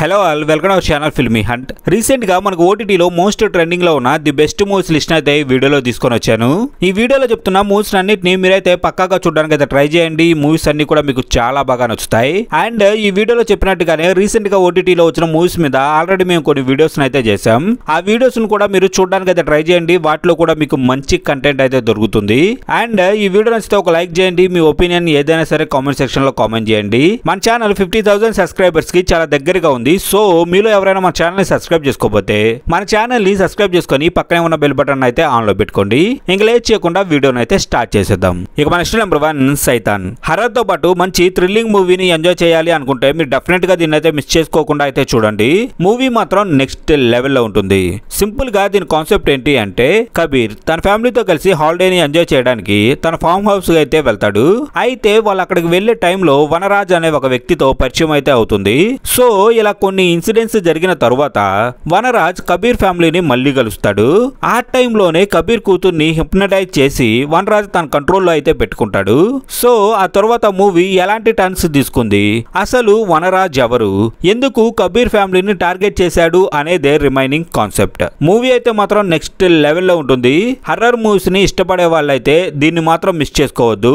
Hello all welcome our channel filmy hunt. Recent గా మనకు ఓటీటీలో మోస్ట్ ట్రెండింగ్ లో ఉన్న ది బెస్ట్ మూవీస్ లిస్ట్ అయితే ఈ వీడియోలో తీసుకొని వచ్చాను. ఈ వీడియోలో చెప్తున్న మూవీస్ అన్నిటిని మీరైతే పక్కాగా చూడడానికి అయితే ట్రై చేయండి. ఈ మూవీస్ అన్ని కూడా మీకు చాలా బాగా నచ్చుతాయి. అండ్ ఈ వీడియోలో చెప్పినట్టుగానే రీసెంట్ గా ఓటీటీలో వచ్చిన మూవీస్ మీద ఆల్రెడీ మేము కొన్ని వీడియోస్ అయితే చేసాం. ఆ వీడియోస్ కూడా మీరు చూడడానికి అయితే ట్రై చేయండి. వాటిలో కూడా మీకు మంచి కంటెంట్ అయితే దొరుకుతుంది. అండ్ ఈ వీడియో నచ్చితే ఒక లైక్ చేయండి. మీ ఒపీనియన్ ఏదైనా సరే కామెంట్ సెక్షన్ లో కామెంట్ చేయండి. మన ఛానల్ 50,000 సబ్స్క్రైబర్స్ కి చాలా దగ్గరగా ఉంది. సో మీలో ఎవరైనా మన ఛానల్ ని సబ్స్క్రైబ్ చేసుకోకపోతే మన ఛానల్ ని సబ్స్క్రైబ్ చేసుకొని పక్కనే ఉన్న బెల్ బటన్ అయితే ఆన్ లో పెట్టుకోండి. ఇంకా లేట్ చేయకుండా వీడియోని అయితే స్టార్ట్ చేసేద్దాం. ఇక మన నెక్స్ట్ నెంబర్ 1 సైతాన్. హర్రర్ తో పాటు మంచి థ్రిల్లింగ్ మూవీని ఎంజాయ్ చేయాలి అనుకుంటే మీరు డెఫినెట్ గా దీన్ని అయితే మిస్ చేసుకోకుండా అయితే చూడండి. మూవీ మాత్రం నెక్స్ట్ లెవెల్ లో ఉంటుంది. సింపుల్ గా దీని కాన్సెప్ట్ ఏంటి అంటే, కబీర్ తన ఫ్యామిలీతో కలిసి హాలిడేని ఎంజాయ్ చేయడానికి తన ఫామ్ హౌస్ అయితే వెళ్తాడు. అయితే వాళ్ళు అక్కడికి వెళ్లే టైంలో వనరాజ్ అనే ఒక వ్యక్తితో పరిచయం అయితే అవుతుంది. సో ఇలా కొన్ని ఇన్సిడెంట్స్ జరిగిన తరువాత వనరాజ్ కబీర్ ఫ్యామిలీని మళ్ళీ కలుస్తాడు. ఆ టైంలోనే కబీర్ కూతుర్ని హిప్నటైజ్ చేసి వనరాజ్ తన కంట్రోల్లో అయితే పెట్టుకుంటాడు. సో ఆ తర్వాత మూవీ ఎలాంటి టర్న్స్ తీసుకుంది, అసలు వనరాజ్ ఎవరు, ఎందుకు కబీర్ ఫ్యామిలీని టార్గెట్ చేశాడు అనేదే రిమైనింగ్ కాన్సెప్ట్. మూవీ అయితే మాత్రం నెక్స్ట్ లెవెల్లో ఉంటుంది. హర్రర్ మూవీస్ ని ఇష్టపడే వాళ్ళైతే దీన్ని మాత్రం మిస్ చేసుకోవద్దు.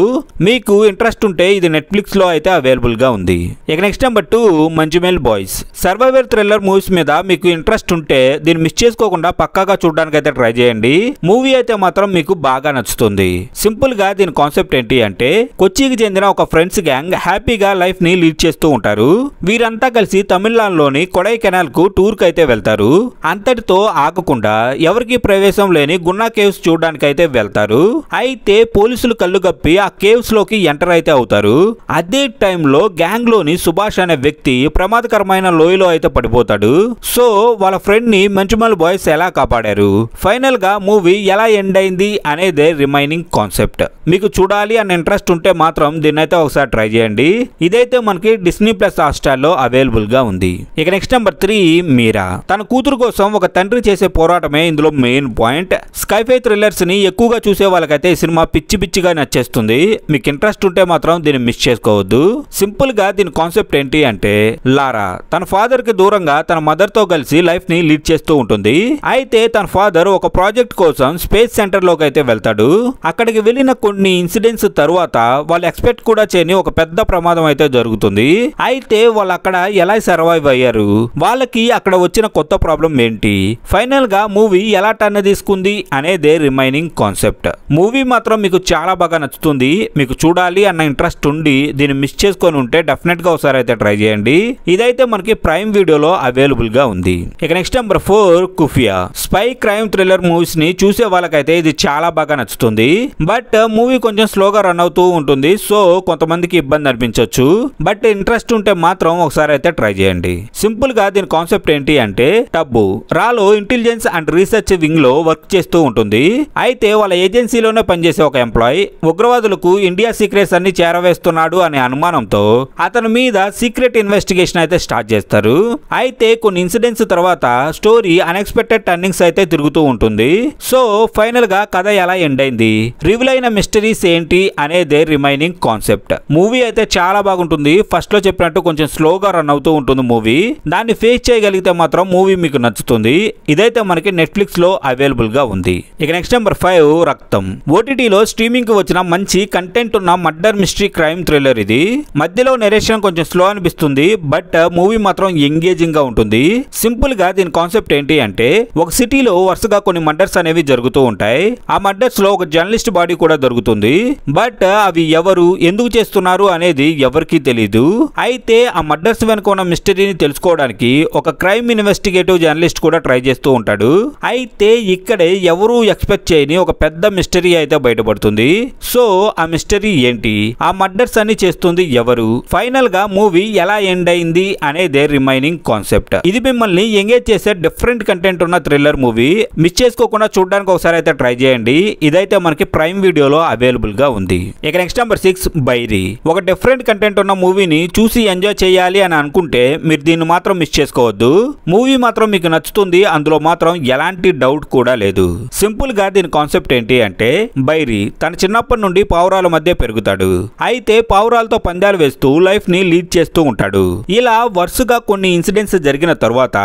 మీకు ఇంట్రెస్ట్ ఉంటే ఇది నెట్ఫ్లిక్స్ లో అయితే అవైలబుల్ గా ఉంది. ఇక next number 2 Manjummel boys. Survivor thriller movies మీద మీకు ఇంట్రెస్ట్ ఉంటే దీన్ని మిస్ చేసుకోకుండా పక్కాగా చూడడానికి అయితే ట్రై చేయండి. మూవీ అయితే మాత్రం మీకు బాగా నచ్చుతుంది. సింపుల్ గా దీని కాన్సెప్ట్ ఏంటి అంటే, కొచ్చికి చెందిన ఒక ఫ్రెండ్స్ గ్యాంగ్ హ్యాపీగా లైఫ్ ని లీడ్ చేస్తూ ఉంటారు. వీరంతా కలిసి తమిళనాడులోని కొడైకెనాల్ కు టూర్ కి అయితే వెళ్తారు. అంతటితో ఆగకుండా ఎవరికి ప్రవేశం లేని గున్నా కేవ్స్ చూడడానికి అయితే వెళ్తారు. అయితే పోలీసులు కళ్ళు గప్పి ఆ కేవ్స్ లోకి ఎంటర్ అయితే అవుతారు. అదే టైంలో గ్యాంగ్ లోని సుభాష్ అనే వ్యక్తి ప్రమాదకరమైన లోయలో అయితే పడిపోతాడు. సో వాళ్ళ ఫ్రెండ్ ని మంజుమల్ బాయ్స్ ఎలా కాపాడారు, ఫైనల్ గా మూవీ ఎలా ఎండ్ అయింది అనేదే రిమైనింగ్ కాన్సెప్ట్. మీకు చూడాలి అన్న ఇంట్రెస్ట్ ఉంటే మాత్రం దీన్ని అయితే ఒకసారి ట్రై చేయండి. ఇదైతే మనకి డిస్నీ ప్లస్ హాట్‌స్టార్ లో అవైలబుల్ గా ఉంది. ఇక నెక్స్ట్ నెంబర్ 3 మీరా. తన కూతురు కోసం ఒక తండ్రి చేసే పోరాటమే ఇందులో మెయిన్ పాయింట్. స్కైఫై థ్రిల్లర్స్ ని ఎక్కువగా చూసే వాళ్ళకైతే ఈ సినిమా పిచ్చి పిచ్చిగా నచ్చేస్తుంది. మీకు ఇంట్రెస్ట్ ఉంటే మాత్రం దీన్ని మిస్ చేసుకోవద్దు. సింపుల్ గా దీని కాన్సెప్ట్ ఏంటి అంటే, లారా తన ఫాదర్ కి దూరంగా తన మదర్ తో కలిసి లైఫ్ ని లీడ్ చేస్తూ ఉంటుంది. అయితే తన ఫాదర్ ఒక ప్రాజెక్ట్ కోసం స్పేస్ సెంటర్ లోకి అయితే వెళ్తాడు. అక్కడికి వెళ్ళిన కొన్ని ఇన్సిడెంట్స్ తరువాత వాళ్ళు ఎక్స్పెక్ట్ కూడా చేయని ఒక పెద్ద ప్రమాదం అయితే జరుగుతుంది. అయితే వాళ్ళు అక్కడ ఎలా సర్వైవ్ అయ్యారు, వాళ్ళకి అక్కడ వచ్చిన కొత్త ప్రాబ్లం ఏంటి, ఫైనల్ గా మూవీ ఎలా టర్న్ తీసుకుంది అనేదే రిమైనింగ్ కాన్సెప్ట్. మూవీ మాత్రం మీకు చాలా బాగా నచ్చుతుంది. మీకు చూడాలి అన్న ఇంట్రెస్ట్ ఉండి దీన్ని మిస్ చేసుకొని ఉంటే డెఫినెట్ గా ఒకసారి అయితే ట్రై చేయండి. ఇదైతే మనకి ప్రైమ్ వీడియోలో అవైలబుల్ గా ఉంది. ఇక next number 4 Khufiya. Spy crime thriller movies ని చూసే వాళ్ళకైతే ఇది చాలా బాగా నచ్చుతుంది. బట్ మూవీ కొంచెం స్లోగా రన్ అవుతూ ఉంటుంది. సో కొంతమందికి ఇబ్బంది అనిపించవచ్చు. బట్ ఇంట్రెస్ట్ ఉంటే మాత్రం ఒకసారి అయితే ట్రై చేయండి. సింపుల్ గా దీని కాన్సెప్ట్ ఏంటి అంటే, టబ్బు రాలో ఇంటెలిజెన్స్ అండ్ రీసెర్చ్ వింగ్ లో వర్క్ చేస్తూ ఉంటుంది. అయితే వాళ్ళ ఏజెన్సీలోనే పనిచేసే ఒక ఎంప్లాయీ ఉగ్రవాదులకు ఇండియా సీక్రెట్స్ అన్ని చేరవేస్తున్నాడు అనే అనుమానంతో అతని మీద సీక్రెట్ ఇన్వెస్టిగేషన్ అయితే స్టార్ట్ చేస్తారు. అయితే కొన్ని ఇన్సిడెంట్స్ తర్వాత స్టోరీ అన్ఎక్స్పెక్టెడ్ టర్నింగ్స్ అయితే తిరుగుతూ ఉంటుంది. సో ఫైనల్ గా కథ ఎలా ఎండ్ అయింది, రివీల్ అయిన మిస్టరీస్ ఏంటి అనేదే రిమైనింగ్ కాన్సెప్ట్. మూవీ అయితే చాలా బాగుంటుంది. ఫస్ట్ లో చెప్పినట్టు కొంచెం స్లోగా రన్ అవుతూ ఉంటుంది మూవీ. దాన్ని ఫేస్ చేయగలిగితే మాత్రం మూవీ మీకు నచ్చుతుంది. ఇదైతే మనకి నెట్ఫ్లిక్స్ లో అవైలబుల్ గా ఉంది. ఇక నెక్స్ట్ నెంబర్ 5 రక్తం. ఓటీటీలో స్ట్రీమింగ్ కి వచ్చిన మంచి కంటెంట్ ఉన్న మర్డర్ మిస్టరీ క్రైమ్ థ్రిల్లర్ ఇది. మధ్యలో నెరేషన్ కొంచెం స్లో అనిపిస్తుంది. బట్ మూవీ మాత్రం ఎంగేజింగ్ గా ఉంటుంది. సింపుల్ గా దీని కాన్సెప్ట్ ఏంటి అంటే, ఒక సిటీలో వరుసగా కొన్ని మర్డర్స్ అనేవి జరుగుతూ ఉంటాయి. ఆ మర్డర్స్ లో ఒక జర్నలిస్ట్ బాడీ కూడా దొరుకుతుంది. బట్ అవి ఎవరు ఎందుకు చేస్తున్నారు అనేది ఎవరికీ తెలీదు. అయితే ఆ మర్డర్స్ వెనుక ఉన్న మిస్టరీని తెలుసుకోవడానికి ఒక క్రైమ్ ఇన్వెస్టిగేటివ్ జర్నలిస్ట్ కూడా ట్రై చేస్తూ ఉంటాడు. అయితే ఇక్కడే ఎవరు ఎక్స్పెక్ట్ చేయని ఒక పెద్ద మిస్టరీ అయితే బయటపడుతుంది. సో ఆ మిస్టరీ ఏంటి, ఆ మర్డర్స్ అన్ని చేస్తుంది ఎవరు, ఫైనల్ గా మూవీ ఎలా ఎండ్ అయింది అనేదే రిమైనింగ్ కాన్సెప్ట్. ఇది మిమ్మల్ని ఎంగేజ్ చేసే డిఫరెంట్ కంటెంట్ ఉన్న థ్రిల్లర్ మూవీ. మిస్ చేసుకోకుండా చూడడానికి ఒకసారి అయితే ట్రై చేయండి. ఇదైతే మనకి ప్రైమ్ వీడియోలో అవైలబుల్ గా ఉంది. ఇక నెక్స్ట్ నెంబర్ 6 బైరీ. ఒక డిఫరెంట్ కంటెంట్ ఉన్న మూవీని చూసి ఎంజాయ్ చేయాలి అని అనుకుంటే మీరు దీన్ని మాత్రం మిస్ చేసుకోవద్దు. మూవీ మాత్రం మీకు నచ్చుతుంది. అందులో మాత్రం ఎలాంటి డౌట్ కూడా లేదు. సింపుల్ గా దీని కాన్సెప్ట్ ఏంటి అంటే, బైరీ తన చిన్నప్పటి నుండి పావురాల మధ్య పెరుగుతాడు. అయితే పావురాలతో పందాలు వేస్తూ లైఫ్ ని లీడ్ చేస్తూ ఉంటాడు. ఇలా వరుసగా కొన్ని ఇన్సిడెంట్స్ జరిగిన తర్వాత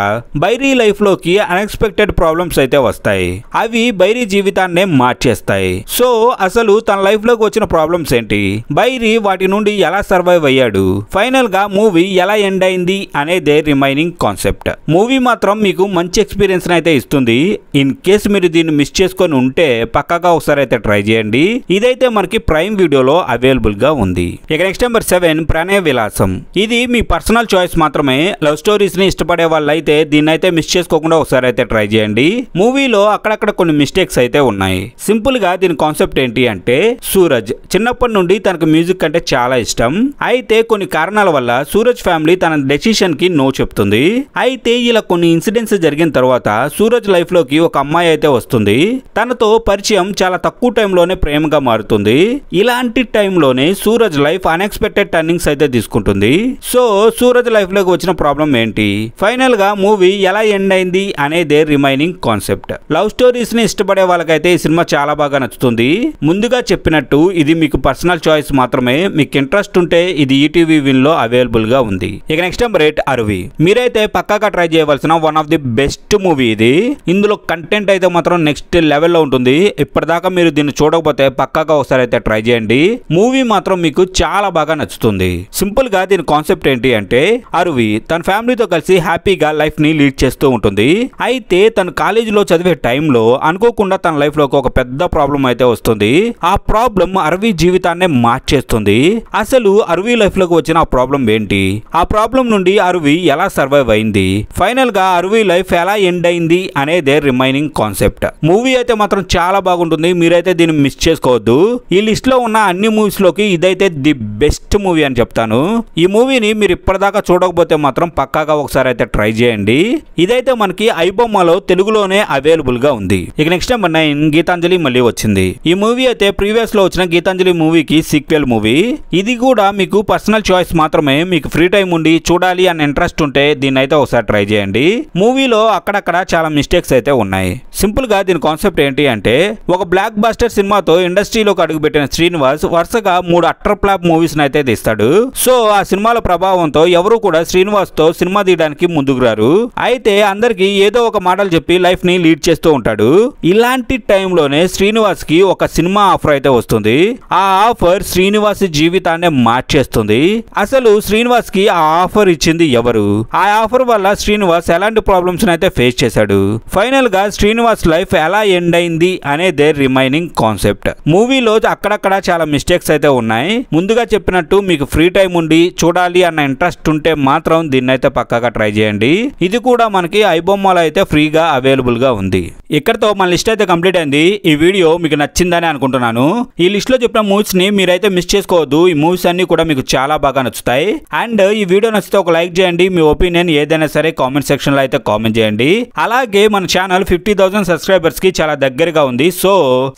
బైరీ లైఫ్ లోకి అన్ఎక్స్పెక్టెడ్ ప్రాబ్లమ్స్ అయితే వస్తాయి. అవి బైరీ జీవితాన్నే మార్చేస్తాయి. సో అసలు తన లైఫ్ లోకి వచ్చిన ప్రాబ్లమ్స్ ఏంటి, బైరీ వాటి నుండి ఎలా సర్వైవ్ అయ్యాడు, ఫైనల్ గా మూవీ ఎలా ఎండ్ అయింది అనేదే రిమైనింగ్ కాన్సెప్ట్. మూవీ మాత్రం మీకు మంచి ఎక్స్పీరియన్స్ అయితే ఇస్తుంది. ఇన్ కేస్ మీరు దీన్ని మిస్ చేసుకొని ఉంటే పక్కాగా ఒకసారి అయితే ట్రై చేయండి. ఇదైతే మనకి ప్రైమ్ వీడియోలో అవైలబుల్ గా ఉంది. ఇక నెక్స్ట్ నెంబర్ 7 ప్రణయ విలాసం. ఇది మీ పర్సనల్ చాయిస్ మాత్రమే. లవ్ స్టోరీస్ ని ఇష్టపడే వాళ్ళు అయితే దీన్ని అయితే మిస్ చేసుకోకుండా ఒకసారి అయితే ట్రై చేయండి. మూవీలో అక్కడక్కడ కొన్ని మిస్టేక్స్ అయితే ఉన్నాయి. సింపుల్ గా దీని కాన్సెప్ట్ ఏంటి అంటే, సూరజ్ చిన్నప్పటి నుండి తనకు మ్యూజిక్ అంటే చాలా ఇష్టం. అయితే కొన్ని కారణాల వల్ల సూరజ్ ఫ్యామిలీ తన డెసిషన్ కి నో చెప్తుంది. అయితే ఇలా కొన్ని ఇన్సిడెంట్స్ జరిగిన తర్వాత సూరజ్ లైఫ్ లోకి ఒక అమ్మాయి అయితే వస్తుంది. తనతో పరిచయం చాలా తక్కువ టైంలోనే ప్రేమగా మారుతుంది. ఇలాంటి టైంలోనే సూరజ్ లైఫ్ అన్ఎక్స్పెక్టెడ్ టర్నింగ్స్ అయితే తీసుకుంటుంది. సో సూరజ్ లైఫ్ లోకి వచ్చిన ప్రాబ్లం ఏంటి, ఫైనల్ గా మూవీ ఎలా ఎండ్ అయింది అనేదే రిమైనింగ్ కాన్సెప్ట్. లవ్ స్టోరీస్ ని ఇష్టపడే వాళ్ళకైతే ఈ సినిమా చాలా బాగా నచ్చుతుంది. ముందుగా చెప్పినట్టు ఇది మీకు పర్సనల్ చాయిస్ మాత్రమే. మీకు ఇంట్రెస్ట్ ఉంటే ఇది ఈటీవీ విన్ లో అవైలబుల్ గా ఉంది. ఇక నెక్స్ట్ నెంబర్ 8 అరవి. మీరైతే పక్కాగా ట్రై చేయవలసిన one of the best movie ఇది. ఇందులో కంటెంట్ అయితే మాత్రం నెక్స్ట్ లెవెల్లో ఉంటుంది. ఇప్పటిదాకా మీరు దీన్ని చూడకపోతే పక్కాగా ఒకసారి అయితే ట్రై చేయండి. మూవీ మాత్రం మీకు చాలా బాగా నచ్చుతుంది. సింపుల్ గా దీని కాన్సెప్ట్ ఏంటి అంటే, అరువి తన ఫ్యామిలీతో కలిసి హ్యాపీగా లైఫ్ ని లీడ్ చేస్తూ ఉంటుంది. అయితే తన కాలేజీలో చదివే టైంలో అనుకోకుండా తన లైఫ్ లోకి ఒక పెద్ద ప్రాబ్లం అయితే వస్తుంది. ఆ ప్రాబ్లం అరవి జీవితాన్నే మార్చేస్తుంది. అసలు అరవి లైఫ్ లోకి వచ్చిన ఆ ప్రాబ్లం ఏంటి, ఆ ప్రాబ్లం నుండి అరవి ఎలా సర్వైవ్ అయింది, ఫైనల్ గా అరవి లైఫ్ ఎలా ఎండ్ అయింది అనేదే రిమైనింగ్ కాన్సెప్ట్. మూవీ అయితే మాత్రం చాలా బాగుంటుంది. మీరైతే దీన్ని మిస్ చేసుకోవద్దు. ఈ లిస్ట్ లో ఉన్న అన్ని మూవీస్ లోకి ఇదైతే ది బెస్ట్ మూవీ అని చెప్తాను. ఈ మూవీని మీరు ఇప్పటిదాకా చూడకపోతే మాత్రం పక్కాగా ఒకసారి అయితే ట్రై చేయండి. ఇదైతే మనకి ఐబొమ్మలో తెలుగులోనే అవైలబుల్ గా ఉంది. ఇక నెక్స్ట్ నెంబర్ 9 గీతాంజలి మళ్ళీ వచ్చింది. ఈ మూవీ అయితే ప్రీవియస్ లో వచ్చిన గీతాంజలి మూవీకి సీక్వెల్ మూవీ. ఇది కూడా మీకు పర్సనల్ చాయిస్ మాత్రమే. మీకు ఫ్రీ టైం ఉండి చూడాలి అని ఇంట్రెస్ట్ ఉంటే దీన్ని అయితే ఒకసారి ట్రై చేయండి. మూవీలో అక్కడక్కడ చాలా మిస్టేక్స్ అయితే ఉన్నాయి. సింపుల్ గా దీని కాన్సెప్ట్ ఏంటి అంటే, ఒక బ్లాక్ బాస్టర్ సినిమాతో ఇండస్ట్రీలోకి అడుగుపెట్టిన శ్రీనివాస్ వరుసగా 3 అట్టర్ ఫ్లాప్ మూవీస్ అయితే తీస్తాడు. సో ఆ సినిమాల ప్రభావంతో ఎవరు కూడా శ్రీనివాస్ తో సినిమా తీయడానికి ముందుకు రారు. అయితే అందరికి ఏదో ఒక మాటలు చెప్పి లైఫ్ ని లీడ్ చేస్తూ ఉంటాడు. ఇలాంటి టైంలోనే శ్రీనివాస్ కి ఒక సినిమా ఆఫర్ అయితే వస్తుంది. ఆ ఆఫర్ శ్రీనివాస్ జీవితాన్ని మార్చేస్తుంది. అసలు శ్రీనివాస్ కి ఆ ఆఫర్ ఇచ్చింది ఎవరు, ఆ ఆఫర్ వల్ల శ్రీనివాస్ ఎలాంటి ప్రాబ్లమ్స్ అయితే ఫేస్ చేశాడు, ఫైనల్ గా శ్రీనివాస్ లైఫ్ ఎలా ఎండ్ అయింది అనేదే రిమైనింగ్ కాన్సెప్ట్. మూవీలో అక్కడక్కడ చాలా మిస్టేక్స్ అయితే ఉన్నాయి. ముందుగా చెప్పినట్టు మీకు ఫ్రీ టైం ఉండి చూడాలి అన్న ఇంట్రెస్ట్ ఉంటే మాత్రం దీన్ని అయితే పక్కాగా ట్రై చేయండి. ఇది కూడా మనకి ఐబొమ్మలో అయితే ఫ్రీగా అవైలబుల్ గా ఉంది. ఇక్కడతో మన లిస్ట్ అయితే కంప్లీట్ అయింది. ఈ వీడియో మీకు నచ్చిందని అనుకుంటున్నాను. ఈ లిస్ట్ లో చెప్పిన మూవీస్ ని మీరైతే మిస్ చేసుకోవద్దు. ఈ మూవీస్ అన్ని కూడా మీకు చాలా బాగా నచ్చుతాయి. అండ్ ఈ వీడియో నచ్చితే ఒక లైక్ చేయండి. మీ ఒపీనియన్ ఏదైనా సరే కామెంట్ సెక్షన్ లో అయితే కామెంట్ చేయండి. అలాగే మన ఛానల్ 50,000 సబ్స్క్రైబర్స్ కి చాలా దగ్గరగా ఉంది. సో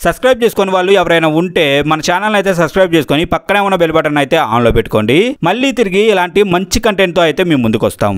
సబ్స్క్రైబ్ చేసుకునే వాళ్ళు ఎవరైనా ఉంటే మన ఛానల్ అయితే సబ్స్క్రైబ్ చేసుకొని పక్కనే ఉన్న బెల్ బటన్ అయితే ఆన్ లో పెట్టుకోండి. మళ్ళీ తిరిగి ఇలాంటి మంచి కంటెంట్ తో అయితే మేము ముందుకు వస్తాం.